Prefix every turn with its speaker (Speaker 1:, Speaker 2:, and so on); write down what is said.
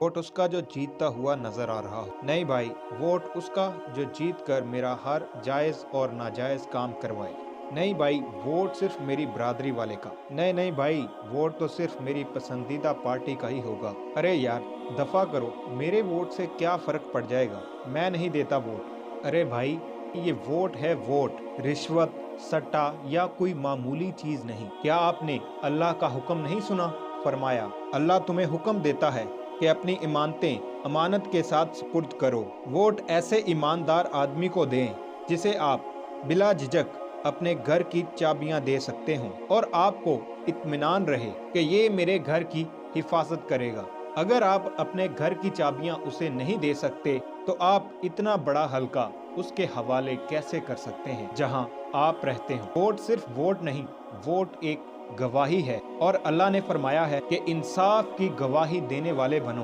Speaker 1: Vote उसका जो जीतता हुआ नजर आ रहा हो। नहीं भाई, वोट उसका जो जीत कर मेरा हर जायज और नाजायज काम करवाए। नहीं भाई, वोट सिर्फ मेरी बरादरी वाले का। नहीं नहीं भाई, वोट तो सिर्फ मेरी पसंदीदा पार्टी का ही होगा। अरे यार, दफा करो, मेरे वोट से क्या फर्क पड़ जाएगा, मैं नहीं देता वोट। अरे भाई, ये वोट है वोट, रिश्वत, सट्टा या कोई मामूली चीज नहीं। क्या आपने अल्लाह का हुक्म नहीं सुना? फरमाया, अल्लाह तुम्हें हुक्म देता है कि अपनी इमानतें अमानत के साथ सुपुर्द करो। वोट ऐसे ईमानदार आदमी को दें जिसे आप बिला झिझक अपने घर की चाबियां दे सकते हो और आपको इत्मीनान रहे कि ये मेरे घर की हिफाजत करेगा। अगर आप अपने घर की चाबियां उसे नहीं दे सकते तो आप इतना बड़ा हलका उसके हवाले कैसे कर सकते हैं जहां आप रहते हो। वोट सिर्फ वोट नहीं, वोट एक गवाही है और अल्लाह ने फरमाया है कि इंसाफ की गवाही देने वाले बनो।